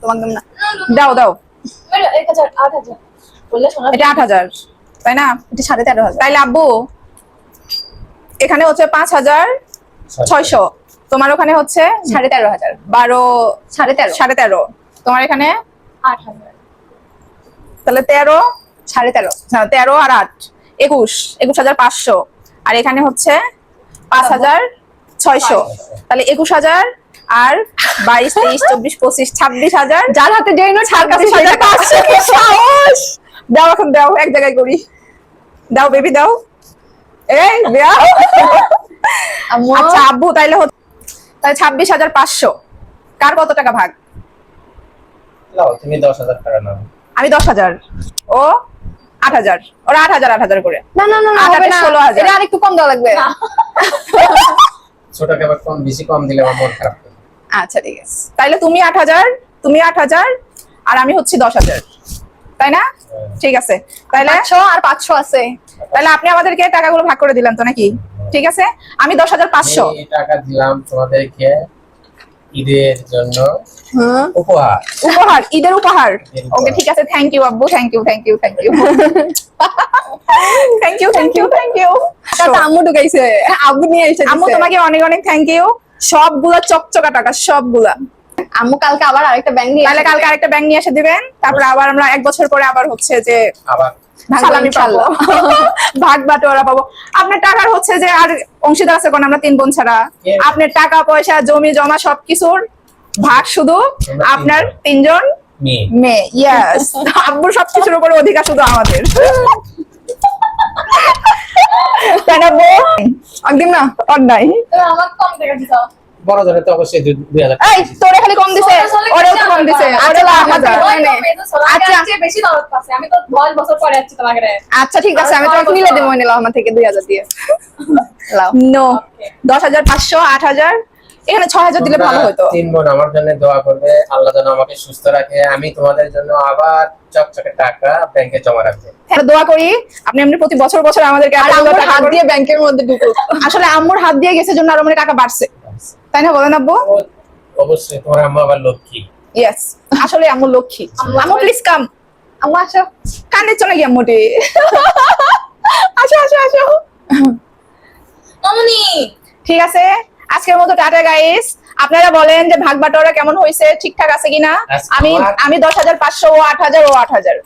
তোমাকে দেব না। দাও দাও, 1000 8000 বললে শোনা। এটা 8000 তাই না? এটা 13500। তাইলে আব্বু এখানে হচ্ছে 5600, তোমার ওখানে হচ্ছে 13500 12 13.5 13.5, তোমার এখানে 8000 তাহলে 13 13.5 হ্যাঁ 13 আর 8 21500, আর এখানে হচ্ছে 5600, তাহলে 21000 আর 22 23 24 25 26000, যার হাতে যেই নোট তার কাছে 26500। কি সাহস! দাও এখন দাও, এক জায়গায় করি, দাও বেবি দাও, এই দাও। আম্মু আচ্ছা আব্বু তাইলে তাহলে 26500, কার কত টাকা ভাগ? নাও তুমি 10000 টাকা নাও। আমি 10000, ও 8000, ওরা 8000 করে। না না না আট হবে আটে না, 16,000 এটা আরেকটু কম দেওয়া লাগবে। ছোটকে আবার কম বেশি কম দিলে আমার মন খারাপ হবে। আচ্ছা ঠিক আছে, তাইলে তুমি 8000 আর আমি হচ্ছে 10000, তাই না? ঠিক আছে, তাইলে 500 আর 500 আছে। তাহলে আপনি আমাদেরকে টাকাগুলো ভাগ করে দিলেন তো নাকি? ঠিক আছে, আমি 10500 এই টাকা দিলাম তোমাদেরকে ঈদের জন্য হ্যাঁ উপহার। উপহার, ঈদের উপহার। ঈদের উপহার। ওকে ঠিক আছে, থ্যাংক ইউ আব্বু, thank you thank you thank you thank you thank you thank you. টাকা আম্মু ঢুকাইছে, আব্বু নিয়ে এসে আম্মু দিছে। তোমাকে অনেক অনেক থ্যাংক ইউ, সবগুলা চকচকা টাকা সবগুলা। আম্মু কালকে আবার আরেকটা ব্যাংক নিয়ে তাহলে কালকে আরেকটা ব্যাংক নিয়ে এসে দিবেন, তারপর আবার আমরা 1 বছর পরে আবার হচ্ছে যে আবার সালামি পাবো, ভাগ বাটোয়ারা পাবো। আপনার টাকার হচ্ছে যে আর অংশীদার আছে কোন? আমরা 3 বোন ছাড়া আপনার টাকা পয়সা জমি জমা সবকিছুর ভাগ শুধু আপনার 3 জন মেয়ে। মেয়ে। ইয়েস, আব্বুর সবকিছুর উপরে অধিকার শুধু আমাদের। তাই না বউ? একদিন না অন্যায়। আমার কম টাকা দিছো। বড় ধরে তো অবশ্যই 2000 টাকা এই তোরে খালি কম দিছে, ওরেও তো কম দিছে। আচ্ছা, ওরেও আমাদের 1000। আচ্ছা আচ্ছা বেশি দরদ আছে, আমি তো 10 বছর পরে আসছি তোমাকে। আচ্ছা ঠিক আছে, আমি তোমাকে মিলে দেবো, নিলাম আমার থেকে 2000 দিয়ে। লাও নো, 10500 8000, এখানে 6000 দিলে ভালো হতো। 3 বোন আমার জন্য দোয়া করবে, আল্লাহ যেন আমাকে সুস্থ রাখে, আমি তোমাদের জন্য আবার চকচকে টাকা ব্যাংকে জমা রাখবো। হ্যাঁ দোয়া করি আপনি এমনি প্রতি বছর বছর আমাদেরকে আর এতগুলো আম্মুর টাকা হাত করে- দিয়ে ব্যাংকের মধ্যে ঢুকুক। আসলে আম্মুর হাত দিয়ে গেছে জন্য আরো মানে টাকা বাড়ছে, তাই না বলেন আব্বু? অবশ্যই তোমার আম্মা আবার লক্ষ্মী। ইয়েস, আসলে আম্মু লক্ষ্মী। আম্মু প্লিজ কাম, আম্মু আসো। কানে চলে গিয়ে আম্মুটি। আসো আসো আসো। মামুনি ঠিক আছে, আজকের মতো টাটা গাইস। আপনারা বলেন যে ভাগ বাটোয়ারা কেমন হয়েছে, ঠিকঠাক আছে কিনা? আজকে আমি আমার- আমি 10500, ও 8000, ও 8000।